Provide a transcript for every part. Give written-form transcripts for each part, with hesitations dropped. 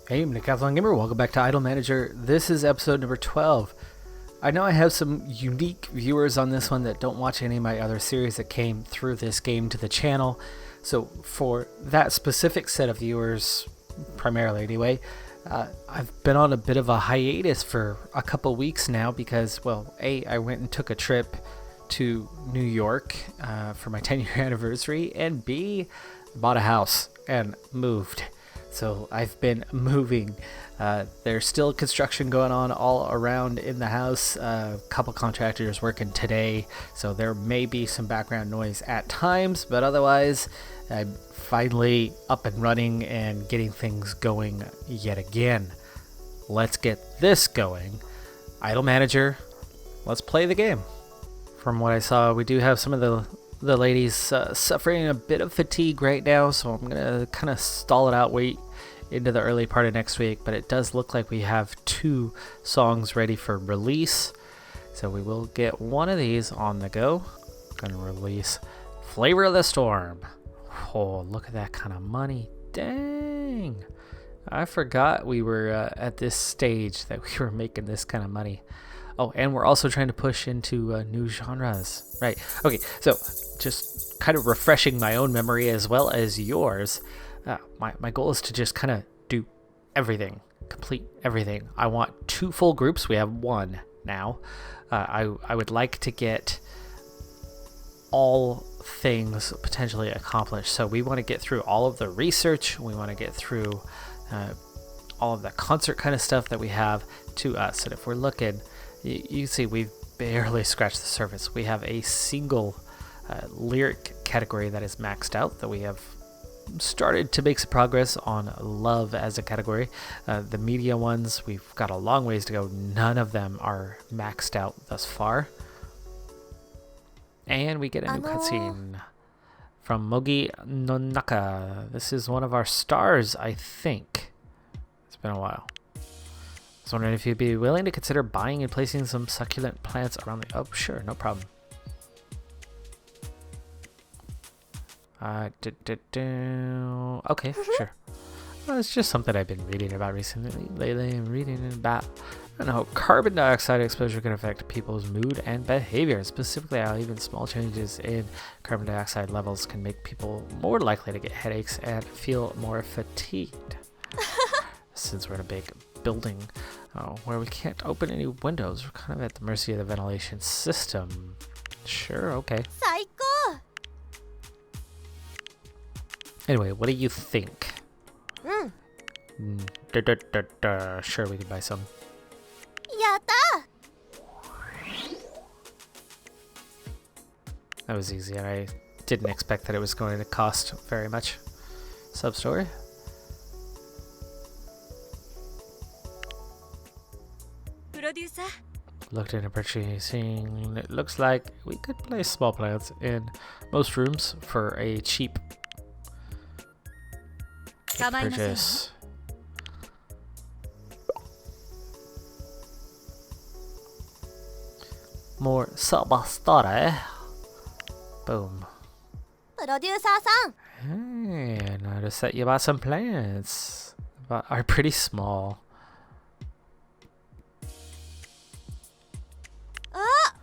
Hey, I'm Decathlon Gamer. Welcome back to Idle Manager. This is episode number 12. I know I have some unique viewers on this one that don't watch any of my other series that came through this game to the channel. So for that specific set of viewers, primarily anyway, I've been on a bit of a hiatus for a couple weeks now because, well, A, I went and took a trip to New York for my 10-year anniversary, and B, bought a house and moved. So I've been moving. There's still construction going on all around in the house. A couple contractors working today, so there may be some background noise at times, but otherwise I'm finally up and running and getting things going yet again. Let's get this going. Idle Manager, let's play the game. From what I saw, we do have some of the ladies suffering a bit of fatigue right now, so I'm gonna kind of stall it out, wait into the early part of next week, but it does look like we have 2 songs ready for release, so we will get one of these on the go. Gonna release Flavor of the Storm. Oh, look at that kind of money. Dang, I forgot we were at this stage that we were making this kind of money. Oh, and we're also trying to push into new genres. Right. Okay, so just kind of refreshing my own memory as well as yours. My goal is to just kind of do everything, complete everything. I want 2 full groups. We have 1 now. I would like to get all things potentially accomplished. So we want to get through all of the research. We want to get through all of the concert kind of stuff that we have to us. And if we're looking, you see we've barely scratched the surface. We have a single lyric category that is maxed out, that we have started to make some progress on love as a category. The media ones, we've got a long ways to go. None of them are maxed out thus far. And we get a new cutscene from Mogi Nonaka. This is one of our stars, I think. It's been a while. I was wondering if you'd be willing to consider buying and placing some succulent plants around the... Oh, sure, no problem. Okay, sure. Well, it's just something I've been reading about recently. Lately, I'm reading about, I don't know, carbon dioxide exposure can affect people's mood and behavior. Specifically, how even small changes in carbon dioxide levels can make people more likely to get headaches and feel more fatigued. Since we're in a big building where we can't open any windows, we're kind of at the mercy of the ventilation system. Sure, okay. Psycho! Anyway, what do you think? Sure, we could buy some. Yatta! That was easy, and I didn't expect that it was going to cost very much. Sub-story? Producer? Looked into purchasing. It looks like we could place small plants in most rooms for a cheap purchase. More sub-story. Boom. Producer さん Hey, I noticed that you bought some plants, but are pretty small. Ah!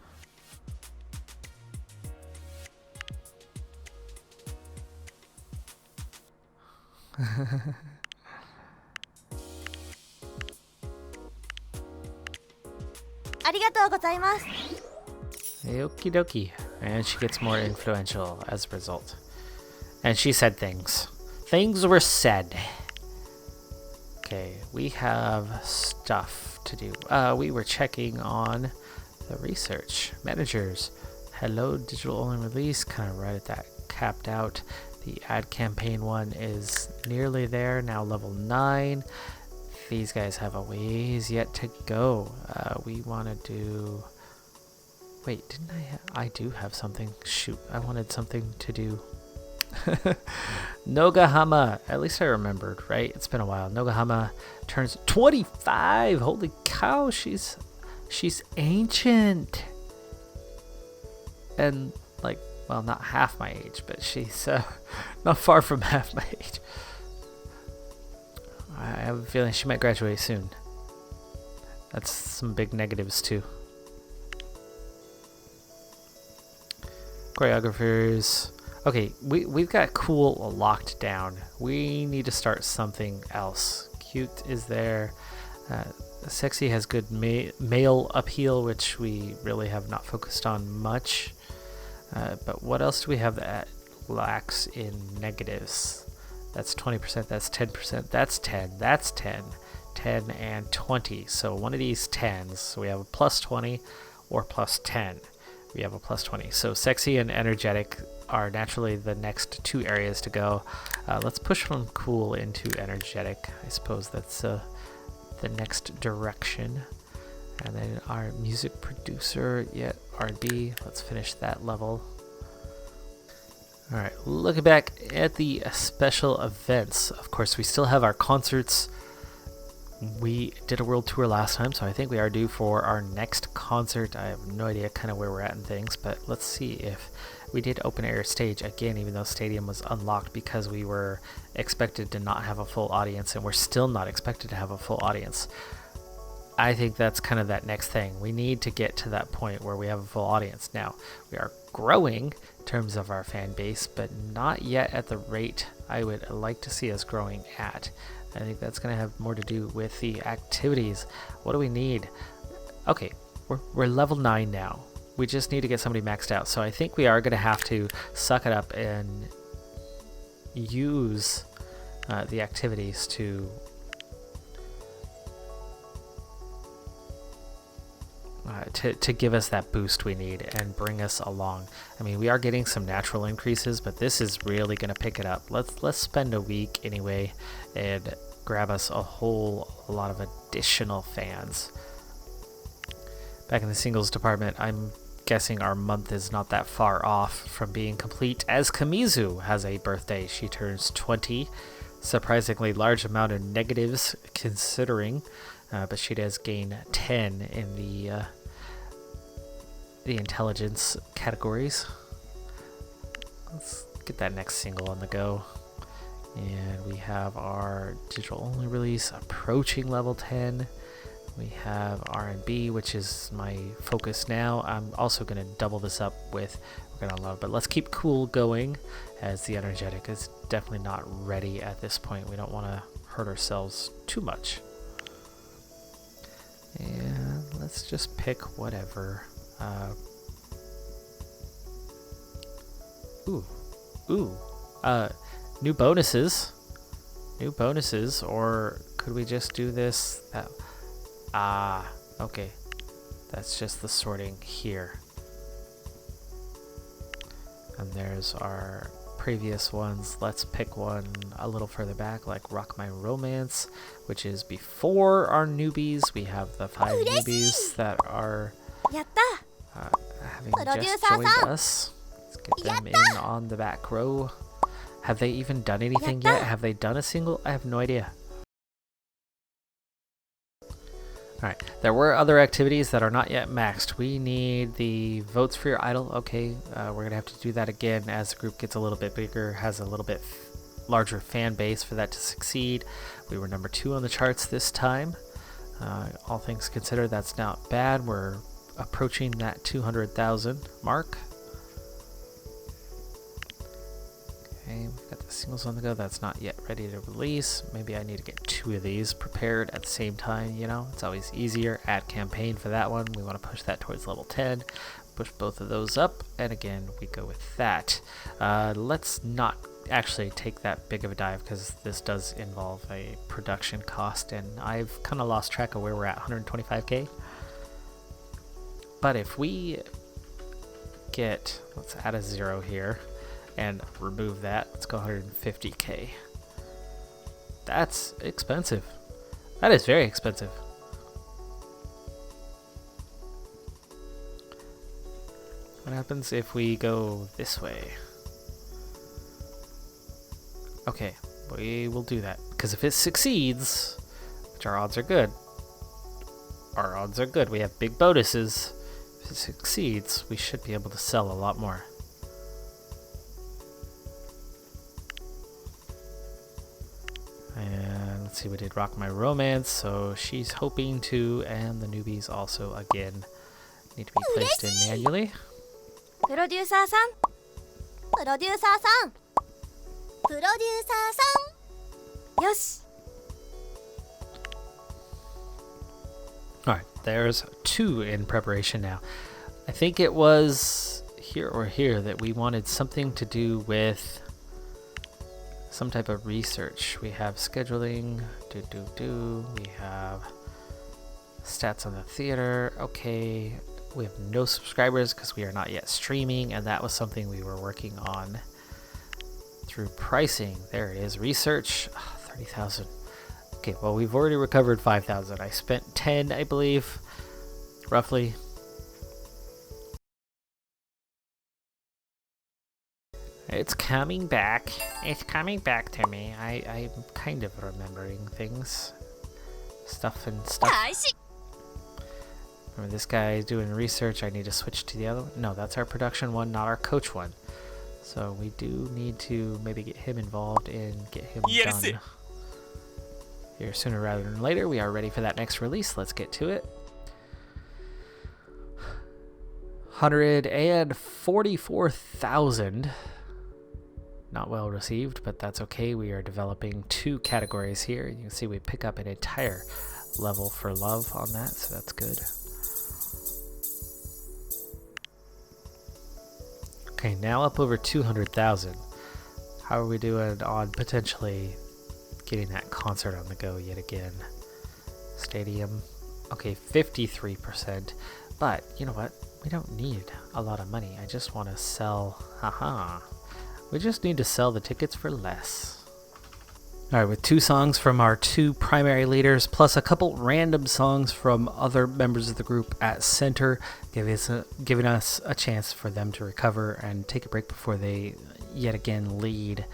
ありがとうございます Okie dokie. And she gets more influential as a result. And she said things. Things were said. Okay, we have stuff to do. We were checking on the research. Managers. Hello, digital only release. Kind of right at that capped out. The ad campaign one is nearly there. Now level 9. These guys have a ways yet to go. We want to do... Wait, didn't I do have something. Shoot, I wanted something to do. Nogahama. At least I remembered, right? It's been a while. Nogahama turns 25. Holy cow, she's ancient. And like, well, not half my age, but she's not far from half my age. I have a feeling she might graduate soon. That's some big negatives too. Choreographers. Okay, we've got cool locked down. We need to start something else. Cute is there. Sexy has good male appeal, which we really have not focused on much. But what else do we have that lacks in negatives? That's 20%, that's 10%, that's 10, that's 10, 10 and 20. So one of these 10s, so we have a plus 20 or plus 10. We have a plus 20. So sexy and energetic are naturally the next two areas to go. Let's push from cool into energetic. I suppose that's the next direction. And then our music producer, R&B. Let's finish that level. All right, looking back at the special events. Of course, we still have our concerts. We did a world tour last time, so I think we are due for our next concert. I have no idea kind of where we're at in things, but let's see if we did open air stage again, even though stadium was unlocked because we were expected to not have a full audience, and we're still not expected to have a full audience. I think that's kind of that next thing. We need to get to that point where we have a full audience. Now, we are growing in terms of our fan base, but not yet at the rate I would like to see us growing at. I think that's going to have more to do with the activities. What do we need? Okay, we're level 9 now. We just need to get somebody maxed out. So I think we are going to have to suck it up and use the activities to give us that boost we need and bring us along. I mean, we are getting some natural increases, but this is really going to pick it up. Let's spend a week anyway and grab us a whole lot of additional fans. Back in the singles department, I'm guessing our month is not that far off from being complete, as Kamizu has a birthday. She turns 20. Surprisingly large amount of negatives considering, but she does gain 10 in the intelligence categories. Let's get that next single on the go. And we have our digital only release approaching level 10. We have R&B, which is my focus now. I'm also going to double this up with, we're going to love, but let's keep cool going, as the energetic is definitely not ready at this point. We don't want to hurt ourselves too much. And let's just pick whatever. New bonuses. New bonuses, or could we just do this? Okay. That's just the sorting here. And there's our previous ones. Let's pick one a little further back, like Rock My Romance, which is before our newbies. We have the 5 newbies that are having just joined us. Let's get them in on the back row. Have they even done anything yet? Have they done a single? I have no idea. Alright, there were other activities that are not yet maxed. We need the votes for your idol. Okay, we're going to have to do that again as the group gets a little bit bigger, has a little bit larger fan base for that to succeed. We were number 2 on the charts this time. All things considered, that's not bad. We're approaching that 200,000 mark. Okay, we've got the singles on the go. That's not yet ready to release. Maybe I need to get 2 of these prepared at the same time, you know? It's always easier. Add campaign for that one. We want to push that towards level 10. Push both of those up, and again, we go with that. Let's not actually take that big of a dive, because this does involve a production cost, and I've kind of lost track of where we're at, 125k. But if we get, let's add a 0 here, and remove that. Let's go 150k. That's expensive. That is very expensive. What happens if we go this way? Okay, we will do that, because if it succeeds, which our odds are good, we have big bonuses. If it succeeds, we should be able to sell a lot more. And Let's see, we did Rock My Romance, so she's hoping to, and the newbies also, again, need to be placed in manually. プロデューサーさん、プロデューサーさん、プロデューサーさん。よし。Alright, there's 2 in preparation now. I think it was here or here that we wanted something to do with some type of research. We have scheduling, we have stats on the theater, okay. We have no subscribers because we are not yet streaming, and that was something we were working on through pricing. There it is, research, 30,000. Okay, well, we've already recovered 5,000. I spent 10, I believe, roughly. It's coming back. It's coming back to me. I'm kind of remembering things. Stuff and stuff. Remember, this guy is doing research. I need to switch to the other one. No, that's our production one, not our coach one. So we do need to maybe get him involved and get him done. Here sooner rather than later. We are ready for that next release. Let's get to it. 144,000. Not well received, but that's okay. We are developing 2 categories here. You can see we pick up an entire level for love on that, so that's good. Okay, now up over 200,000. How are we doing on potentially getting that concert on the go yet again? Stadium. Okay, 53%. But you know what? We don't need a lot of money. I just want to sell. Haha. We just need to sell the tickets for less. Alright, with 2 songs from our 2 primary leaders, plus a couple random songs from other members of the group at center, giving us a chance for them to recover and take a break before they yet again lead.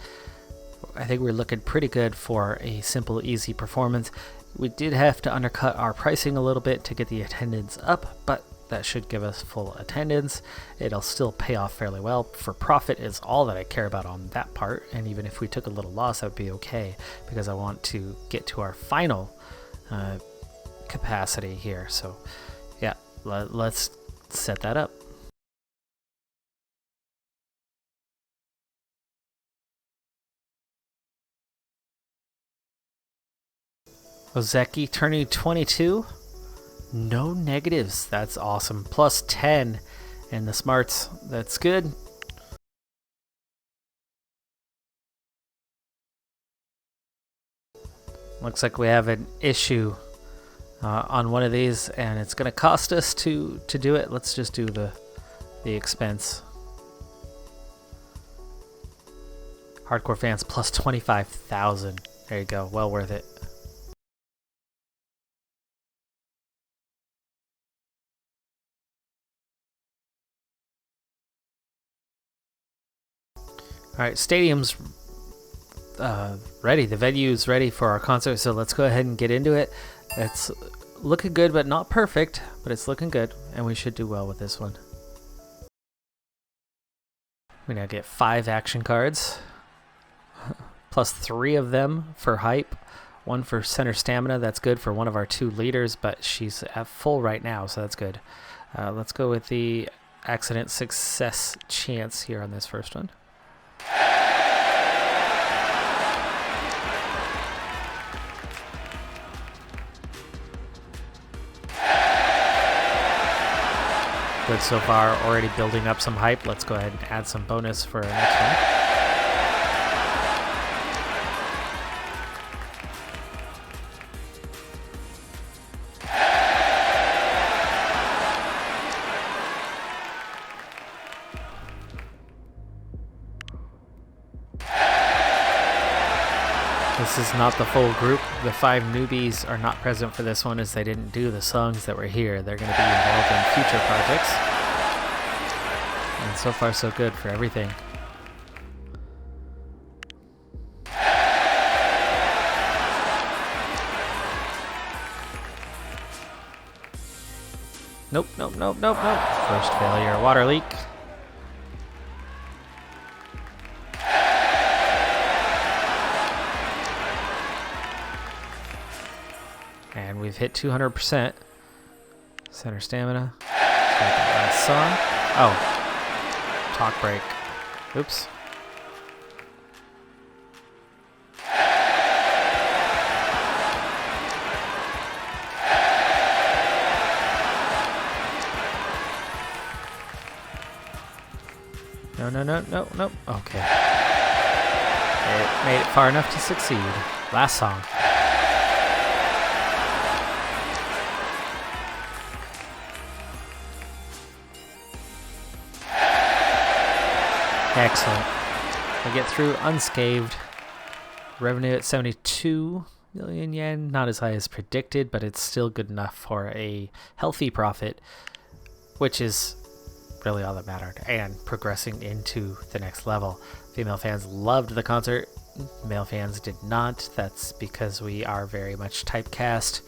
I think we're looking pretty good for a simple, easy performance. We did have to undercut our pricing a little bit to get the attendance up, but that should give us full attendance. It'll still pay off fairly well. For profit is all that I care about on that part, and even if we took a little loss, that would be okay, because I want to get to our final capacity here. So yeah, let's set that up. Ozeki turning 22. No negatives. That's awesome. Plus 10 in the smarts. That's good. Looks like we have an issue on one of these, and it's going to cost us to do it. Let's just do the expense. Hardcore fans plus 25,000. There you go. Well worth it. Alright, stadium's ready. The venue's ready for our concert, so let's go ahead and get into it. It's looking good, but not perfect, but it's looking good, and we should do well with this one. We now get 5 action cards, plus 3 of them for hype, 1 for center stamina. That's good for one of our 2 leaders, but she's at full right now, so that's good. Let's go with the accident success chance here on this first one. Good so far, already building up some hype. Let's go ahead and add some bonus for our next one. This is not the full group. The 5 newbies are not present for this one as they didn't do the songs that were here. They're going to be involved in future projects. And so far so good for everything. Nope. First failure, water leak. we've hit 200%. Center stamina. Start that last song. Oh. Talk break. Oops. No. Okay. It made it far enough to succeed. Last song. Excellent. We get through unscathed. Revenue at 72 million yen. Not as high as predicted, but it's still good enough for a healthy profit, which is really all that mattered, and progressing into the next level. Female fans loved the concert. Male fans did not. That's because we are very much typecast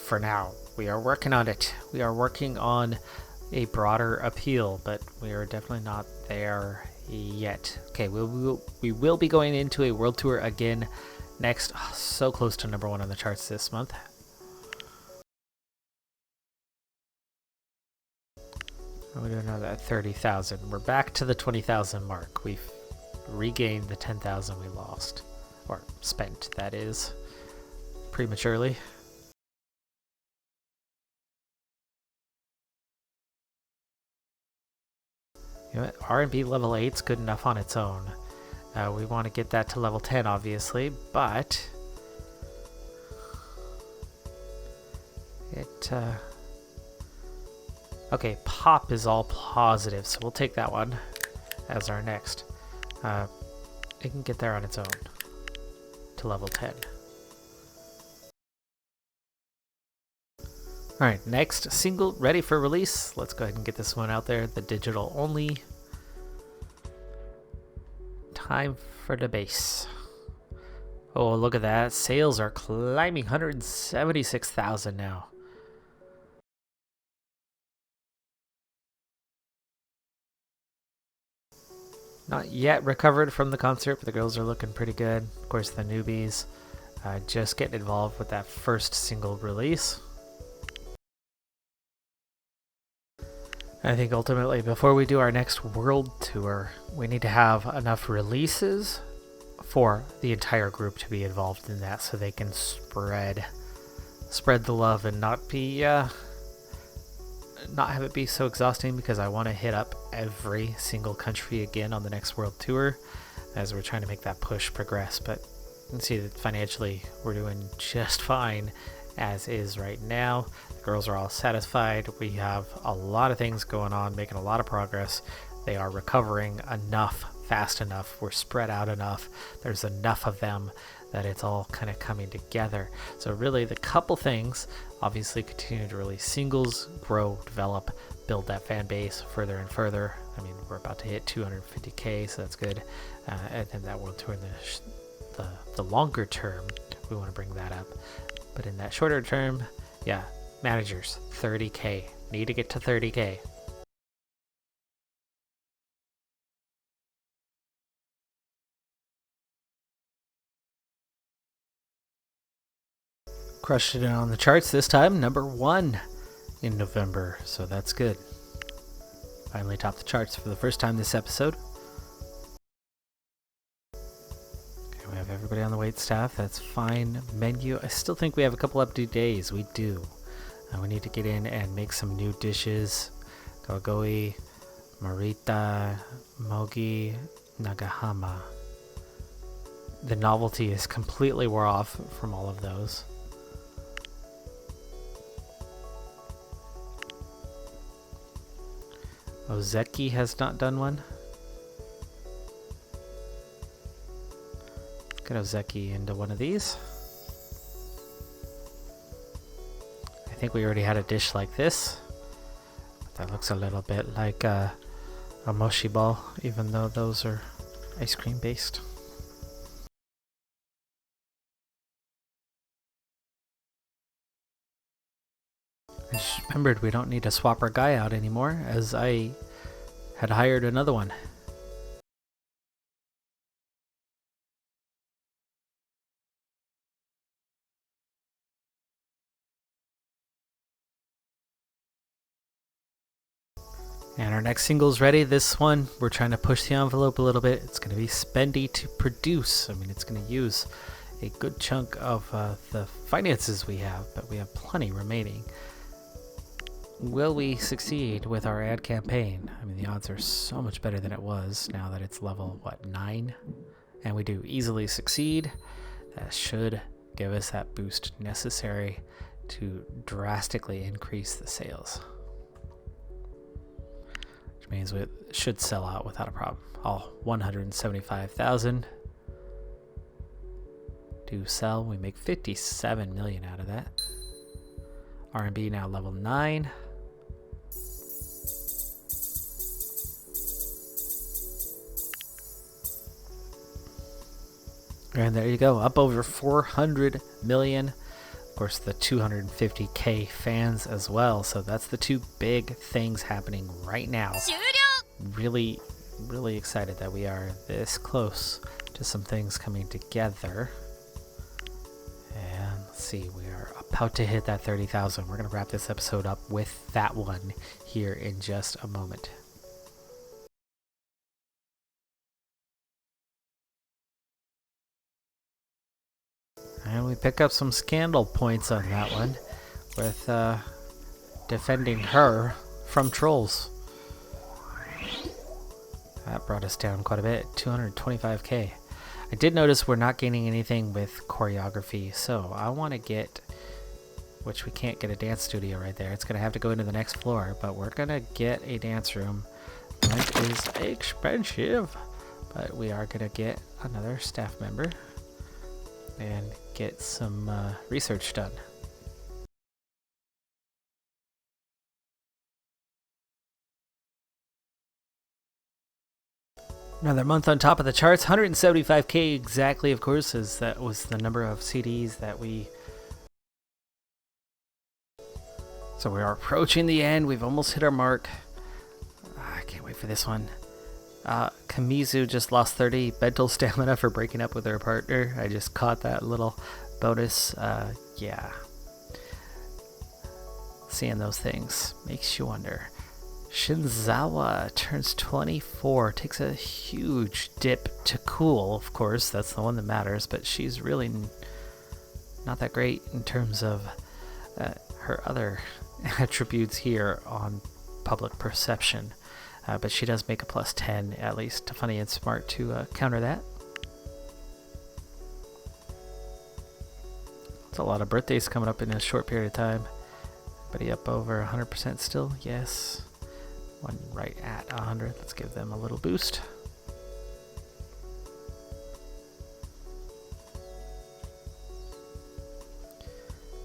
for now. We are working on it. We are working on a broader appeal, but we are definitely not there yet. Okay, we will be going into a world tour again next. Oh, so close to #1 on the charts this month. We don't know that 30,000. We're back to the 20,000 mark. We've regained the 10,000 we lost, or spent, that is, prematurely. You know what? R&B level 8's good enough on its own. We want to get that to level 10, obviously, but it okay, pop is all positive, so we'll take that one as our next. It can get there on its own to level 10. Alright, next single ready for release. Let's go ahead and get this one out there, the digital only. Time for the bass. Oh, look at that. Sales are climbing, 176,000 now. Not yet recovered from the concert, but the girls are looking pretty good. Of course, the newbies just getting involved with that first single release. I think ultimately, before we do our next world tour, we need to have enough releases for the entire group to be involved in that, so they can spread the love and not have it be so exhausting, because I want to hit up every single country again on the next world tour as we're trying to make that push progress. But you can see that financially we're doing just fine as is right now. The girls are all satisfied. We have a lot of things going on, making a lot of progress. They are recovering enough, fast enough. We're spread out enough. There's enough of them that it's all kind of coming together. So really the couple things, obviously continue to release singles, grow, develop, build that fan base further and further. I mean, we're about to hit 250k, so that's good. And then that world tour in the longer term, we want to bring that up. But in that shorter term, yeah, managers, 30k. Need to get to 30k. Crushed it on the charts this time, #1 in November, so that's good. Finally topped the charts for the first time this episode. Okay, we have everybody on the wait staff, that's fine. Menu, I still think we have a couple empty days. We do. We need to get in and make some new dishes. Gogoi, Marita, Mogi, Nagahama. The novelty is completely wore off from all of those. Ozeki has not done one. Let's get Ozeki into one of these. I think we already had a dish like this. But that looks a little bit like a mochi ball, even though those are ice cream based. I just remembered we don't need to swap our guy out anymore, as I had hired another one. And our next single's ready. This one, we're trying to push the envelope a little bit. It's going to be spendy to produce. I mean, it's going to use a good chunk of the finances we have, but we have plenty remaining. Will we succeed with our ad campaign? I mean, the odds are so much better than it was now that it's level, 9? And we do easily succeed. That should give us that boost necessary to drastically increase the sales. Which means we should sell out without a problem. All 175,000 do sell. We make 57 million out of that. R&B now level 9. And there you go, up over 400 million. Of course, the 250k fans as well. So that's the two big things happening right now. Really, really excited that we are this close to some things coming together. And let's see, we are about to hit that 30,000. We're going to wrap this episode up with that one here in just a moment. And we pick up some scandal points on that one with defending her from trolls. That brought us down quite a bit, 225k. I did notice we're not gaining anything with choreography, so I want to get, which we can't get a dance studio right there. It's going to have to go into the next floor, but we're going to get a dance room. Rent is expensive, but we are going to get another staff member and get some research done. Another month on top of the charts, 175k exactly, of course, as that was the number of CDs that we... So we are approaching the end. We've almost hit our mark. I can't wait for this one. Kamizu just lost 30 mental stamina for breaking up with her partner. I just caught that little bonus. Yeah. Seeing those things makes you wonder. Shinzawa turns 24, takes a huge dip to cool, of course, that's the one that matters, but she's really not that great in terms of her other attributes here on public perception. But she does make a plus 10, at least, to Funny and Smart to counter that. It's a lot of birthdays coming up in a short period of time. Everybody up over 100% still? Yes. One right at 100. Let's give them a little boost.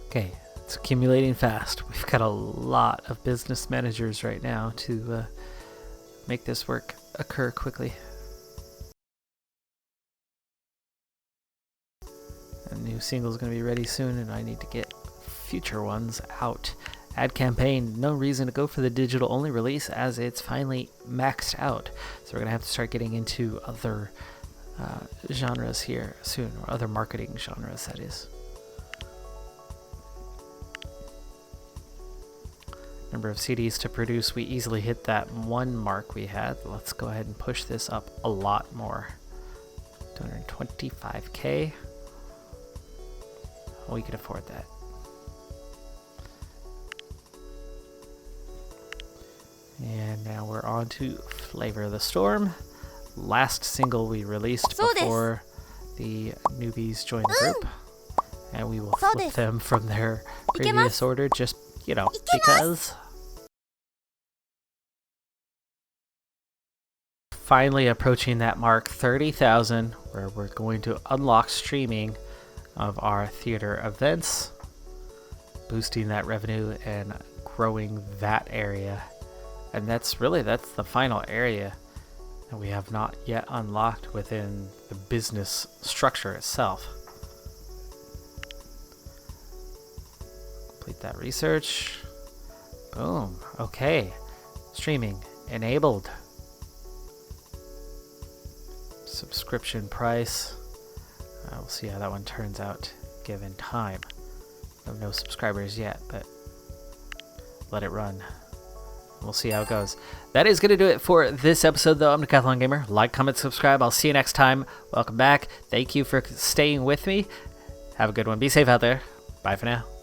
Okay, it's accumulating fast. We've got a lot of business managers right now to make this work occur quickly. A new single is going to be ready soon, and I need to get future ones out. Ad campaign, no reason to go for the digital only release as it's finally maxed out. So we're going to have to start getting into other genres here soon, or other marketing genres, that is. Number of CDs to produce, we easily hit that 1 mark we had. Let's go ahead and push this up a lot more. 225k. We could afford that. And now we're on to Flavor of the Storm. Last single we released before the newbies join the group. And we will flip them from their previous order, just, you know, because. Finally approaching that mark, 30,000, where we're going to unlock streaming of our theater events, boosting that revenue and growing that area. And that's the final area that we have not yet unlocked within the business structure itself. Complete that research. Boom. Okay. Streaming enabled. Subscription price. We'll see how that one turns out given time. No subscribers yet, but let it run. We'll see how it goes. That is going to do it for this episode, though. I'm Decathlon Gamer. Like, comment, subscribe. I'll see you next time. Welcome back. Thank you for staying with me. Have a good one. Be safe out there. Bye for now.